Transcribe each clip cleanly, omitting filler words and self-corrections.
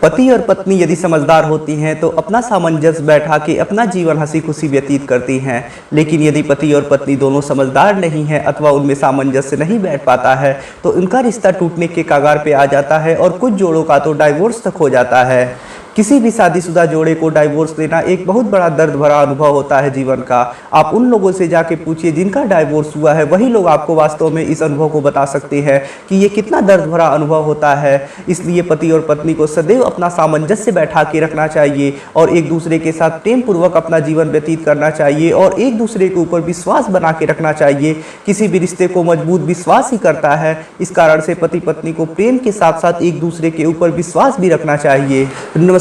पति और पत्नी यदि समझदार होती हैं तो अपना सामंजस्य बैठा के अपना जीवन हंसी खुशी व्यतीत करती हैं। लेकिन यदि पति और पत्नी दोनों समझदार नहीं हैं अथवा उनमें सामंजस्य नहीं बैठ पाता है तो उनका रिश्ता टूटने के कगार पे आ जाता है और कुछ जोड़ों का तो डाइवोर्स तक हो जाता है। किसी भी शादीशुदा जोड़े को डाइवोर्स देना एक बहुत बड़ा दर्द भरा अनुभव होता है जीवन का। आप उन लोगों से जाके पूछिए जिनका डाइवोर्स हुआ है, वही लोग आपको वास्तव में इस अनुभव को बता सकते हैं कि ये कितना दर्द भरा अनुभव होता है। इसलिए पति और पत्नी को सदैव अपना सामंजस्य बैठा के रखना चाहिए और एक दूसरे के साथ प्रेम पूर्वक अपना जीवन व्यतीत करना चाहिए और एक दूसरे के ऊपर विश्वास बना के रखना चाहिए। किसी भी रिश्ते को मजबूत विश्वास ही करता है। इस कारण से पति पत्नी को प्रेम के साथ साथ एक दूसरे के ऊपर विश्वास भी रखना चाहिए।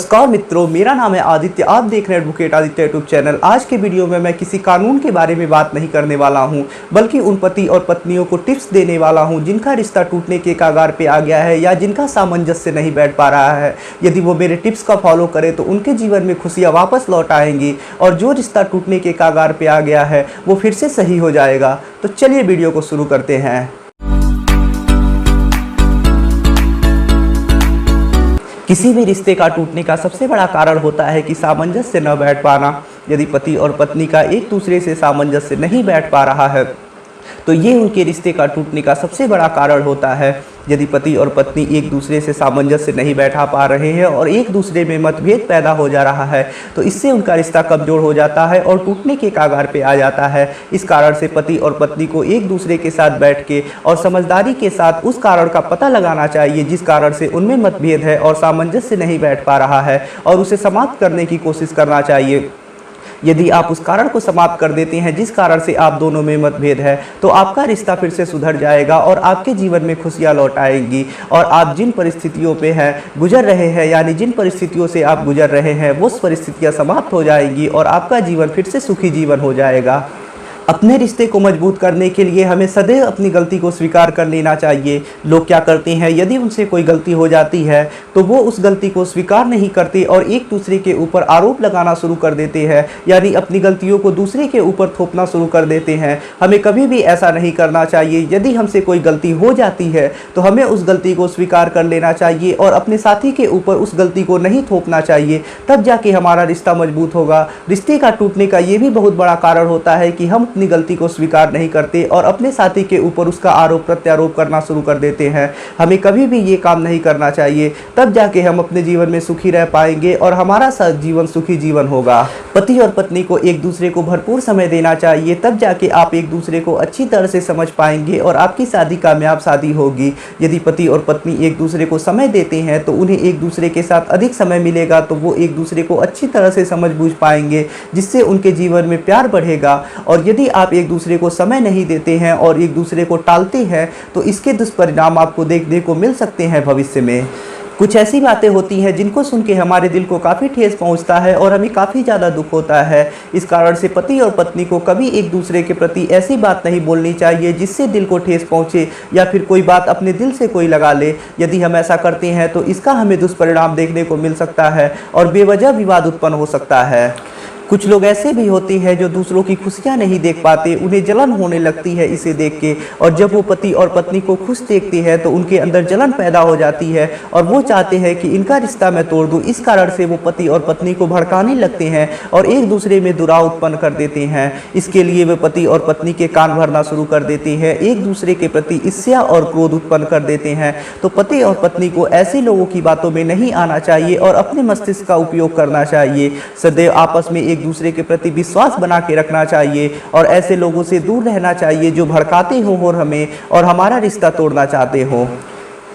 नमस्कार मित्रों, मेरा नाम है आदित्य। आप देख रहे हैं एडवोकेट आदित्य यूट्यूब चैनल। आज के वीडियो में मैं किसी कानून के बारे में बात नहीं करने वाला हूं, बल्कि उन पति और पत्नियों को टिप्स देने वाला हूं जिनका रिश्ता टूटने के कगार पे आ गया है या जिनका सामंजस्य नहीं बैठ पा रहा है। यदि वो मेरे टिप्स का फॉलो करें तो उनके जीवन में खुशियां वापस लौट आएंगी और जो रिश्ता टूटने के कगार पे आ गया है वो फिर से सही हो जाएगा। तो चलिए वीडियो को शुरू करते हैं। किसी भी रिश्ते का टूटने का सबसे बड़ा कारण होता है कि सामंजस्य न बैठ पाना। यदि पति और पत्नी का एक दूसरे से सामंजस्य नहीं बैठ पा रहा है तो ये उनके रिश्ते का टूटने का सबसे बड़ा कारण होता है। यदि पति और पत्नी एक दूसरे से सामंजस्य नहीं बैठा पा रहे हैं और एक दूसरे में मतभेद पैदा हो जा रहा है तो इससे उनका रिश्ता कमजोर हो जाता है और टूटने के कगार पे आ जाता है। इस कारण से पति और पत्नी को एक दूसरे के साथ बैठ के और समझदारी के साथ उस कारण का पता लगाना चाहिए जिस कारण से उनमें मतभेद है और सामंजस्य नहीं बैठ पा रहा है और उसे समाप्त करने की कोशिश करना चाहिए। यदि आप उस कारण को समाप्त कर देते हैं जिस कारण से आप दोनों में मतभेद है तो आपका रिश्ता फिर से सुधर जाएगा और आपके जीवन में खुशियां लौट आएंगी और आप जिन परिस्थितियों पे हैं गुजर रहे हैं, यानी जिन परिस्थितियों से आप गुजर रहे हैं वो परिस्थितियां समाप्त हो जाएंगी और आपका जीवन फिर से सुखी जीवन हो जाएगा। अपने रिश्ते को मजबूत करने के लिए हमें सदैव अपनी गलती को स्वीकार कर लेना चाहिए। लोग क्या करते हैं, यदि उनसे कोई गलती हो जाती है तो वो उस गलती को स्वीकार नहीं करते और एक दूसरे के ऊपर आरोप लगाना शुरू कर देते हैं, यानी अपनी गलतियों को दूसरे के ऊपर थोपना शुरू कर देते हैं। हमें कभी भी ऐसा नहीं करना चाहिए। यदि हमसे कोई गलती हो जाती है तो हमें उस गलती को स्वीकार कर लेना चाहिए और अपने साथी के ऊपर उस गलती को नहीं थोपना चाहिए। तब जाके हमारा रिश्ता मजबूत होगा। रिश्ते का टूटने का ये भी बहुत बड़ा कारण होता है कि हम अपनी गलती को स्वीकार नहीं करते और अपने साथी के ऊपर उसका आरोप प्रत्यारोप करना शुरू कर देते हैं। हमें कभी भी ये काम नहीं करना चाहिए। तब जाके हम अपने जीवन में सुखी रह पाएंगे और हमारा जीवन सुखी जीवन होगा। पति और पत्नी को एक दूसरे को भरपूर समय देना चाहिए। तब जाके आप एक दूसरे को अच्छी तरह से समझ पाएंगे और आपकी शादी कामयाब शादी होगी। यदि पति और पत्नी एक दूसरे को समय देते हैं तो उन्हें एक दूसरे के साथ अधिक समय मिलेगा तो वो एक दूसरे को अच्छी तरह से समझ बूझ पाएंगे, जिससे उनके जीवन में प्यार बढ़ेगा। और यदि आप एक दूसरे को समय नहीं देते हैं और एक दूसरे को टालते हैं तो इसके दुष्परिणाम आपको देखने को मिल सकते हैं भविष्य में। कुछ ऐसी बातें होती हैं जिनको सुन के हमारे दिल को काफ़ी ठेस पहुंचता है और हमें काफ़ी ज़्यादा दुख होता है। इस कारण से पति और पत्नी को कभी एक दूसरे के प्रति ऐसी बात नहीं बोलनी चाहिए जिससे दिल को ठेस पहुंचे या फिर कोई बात अपने दिल से कोई लगा ले। यदि हम ऐसा करते हैं तो इसका हमें दुष्परिणाम देखने को मिल सकता है और बेवजह विवाद उत्पन्न हो सकता है। कुछ लोग ऐसे भी होते हैं जो दूसरों की खुशियां नहीं देख पाते, उन्हें जलन होने लगती है इसे देख के, और जब वो पति और पत्नी को खुश देखते हैं तो उनके अंदर जलन पैदा हो जाती है और वो चाहते हैं कि इनका रिश्ता मैं तोड़ दूं। इस कारण से वो पति और पत्नी को भड़काने लगते हैं और एक दूसरे में दुराव उत्पन्न कर देते हैं। इसके लिए वे पति और पत्नी के कान भरना शुरू कर देते हैं, एक दूसरे के प्रति ईर्ष्या और क्रोध उत्पन्न कर देते हैं। तो पति और पत्नी को ऐसे लोगों की बातों में नहीं आना चाहिए और अपने मस्तिष्क का उपयोग करना चाहिए। सदैव आपस में एक दूसरे के प्रति विश्वास बना के रखना चाहिए और ऐसे लोगों से दूर रहना चाहिए जो भड़काते हो और हमें और हमारा रिश्ता तोड़ना चाहते हो।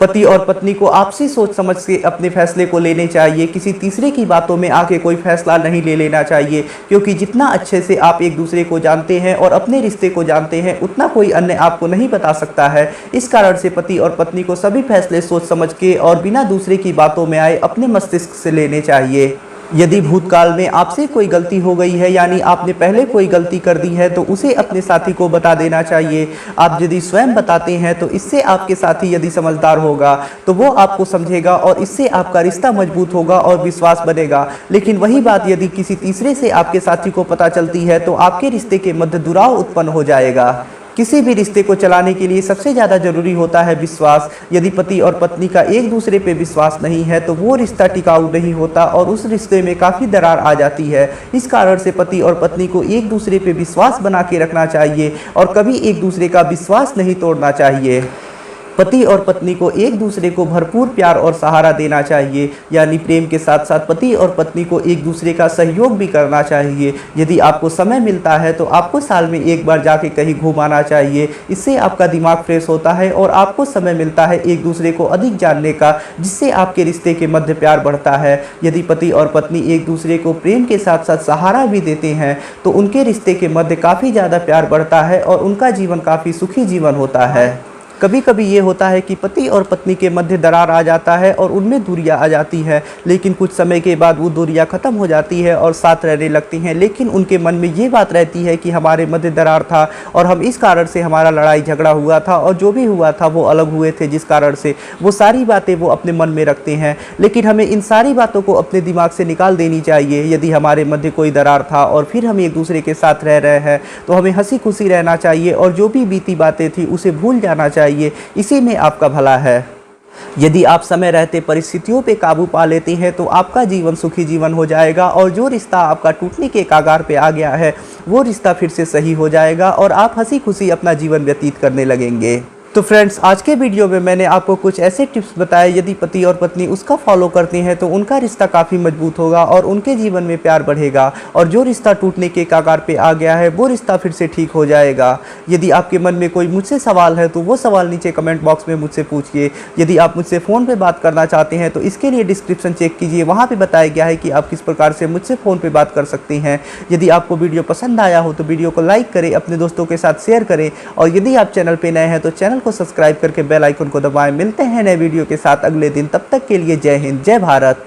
पति और पत्नी को आपसी सोच समझ के अपने फैसले को लेने चाहिए। किसी तीसरे की बातों में आके कोई फैसला नहीं ले लेना चाहिए, क्योंकि जितना अच्छे से आप एक दूसरे को जानते हैं और अपने रिश्ते को जानते हैं उतना कोई अन्य आपको नहीं बता सकता है। इस कारण से पति और पत्नी को सभी फैसले सोच समझ के और बिना दूसरे की बातों में आए अपने मस्तिष्क से लेने चाहिए। यदि भूतकाल में आपसे कोई गलती हो गई है, यानी आपने पहले कोई गलती कर दी है, तो उसे अपने साथी को बता देना चाहिए। आप यदि स्वयं बताते हैं तो इससे आपके साथी यदि समझदार होगा तो वो आपको समझेगा और इससे आपका रिश्ता मजबूत होगा और विश्वास बनेगा। लेकिन वही बात यदि किसी तीसरे से आपके साथी को पता चलती है तो आपके रिश्ते के मध्य दुराव उत्पन्न हो जाएगा। किसी भी रिश्ते को चलाने के लिए सबसे ज़्यादा जरूरी होता है विश्वास। यदि पति और पत्नी का एक दूसरे पे विश्वास नहीं है तो वो रिश्ता टिकाऊ नहीं होता और उस रिश्ते में काफ़ी दरार आ जाती है। इस कारण से पति और पत्नी को एक दूसरे पे विश्वास बना के रखना चाहिए और कभी एक दूसरे का विश्वास नहीं तोड़ना चाहिए। पति और पत्नी को एक दूसरे को भरपूर प्यार और सहारा देना चाहिए, यानी प्रेम के साथ साथ पति और पत्नी को एक दूसरे का सहयोग भी करना चाहिए। यदि आपको समय मिलता है तो आपको साल में एक बार जाके कहीं घुमाना चाहिए। इससे आपका दिमाग फ्रेश होता है और आपको समय मिलता है एक दूसरे को अधिक जानने का, जिससे आपके रिश्ते के मध्य प्यार बढ़ता है। यदि पति और पत्नी एक दूसरे को प्रेम के साथ साथ सहारा भी देते हैं तो उनके रिश्ते के मध्य काफ़ी ज़्यादा प्यार बढ़ता है और उनका जीवन काफ़ी सुखी जीवन होता है। कभी कभी ये होता है कि पति और पत्नी के मध्य दरार आ जाता है और उनमें दूरियां आ जाती है, लेकिन कुछ समय के बाद वो दूरियां ख़त्म हो जाती है और साथ रहने लगती हैं। लेकिन उनके मन में ये बात रहती है कि हमारे मध्य दरार था और हम इस कारण से हमारा लड़ाई झगड़ा हुआ था और जो भी हुआ था वो अलग हुए थे, जिस कारण से वो सारी बातें वो अपने मन में रखते हैं। लेकिन हमें इन सारी बातों को अपने दिमाग से निकाल देनी चाहिए। यदि हमारे मध्य कोई दरार था और फिर हम एक दूसरे के साथ रह रहे हैं तो हमें हंसी खुशी रहना चाहिए और जो भी बीती बातें थी उसे भूल जाना चाहिए। इसी में आपका भला है। यदि आप समय रहते परिस्थितियों पे काबू पा लेते हैं तो आपका जीवन सुखी जीवन हो जाएगा और जो रिश्ता आपका टूटने के कगार पे आ गया है वो रिश्ता फिर से सही हो जाएगा और आप हंसी खुशी अपना जीवन व्यतीत करने लगेंगे। तो फ्रेंड्स, आज के वीडियो में मैंने आपको कुछ ऐसे टिप्स बताए, यदि पति और पत्नी उसका फॉलो करते हैं तो उनका रिश्ता काफ़ी मजबूत होगा और उनके जीवन में प्यार बढ़ेगा और जो रिश्ता टूटने के कगार पे आ गया है वो रिश्ता फिर से ठीक हो जाएगा। यदि आपके मन में कोई मुझसे सवाल है तो वो सवाल नीचे कमेंट बॉक्स में मुझसे पूछिए। यदि आप मुझसे फ़ोन पर बात करना चाहते हैं तो इसके लिए डिस्क्रिप्शन चेक कीजिए, वहाँ पर बताया गया है कि आप किस प्रकार से मुझसे फ़ोन पर बात कर सकते हैं। यदि आपको वीडियो पसंद आया हो तो वीडियो को लाइक करें, अपने दोस्तों के साथ शेयर करें और यदि आप चैनल पर नए हैं तो चैनल को सब्सक्राइब करके बेल आइकन को दबाएं। मिलते हैं नए वीडियो के साथ अगले दिन, तब तक के लिए जय हिंद, जय भारत।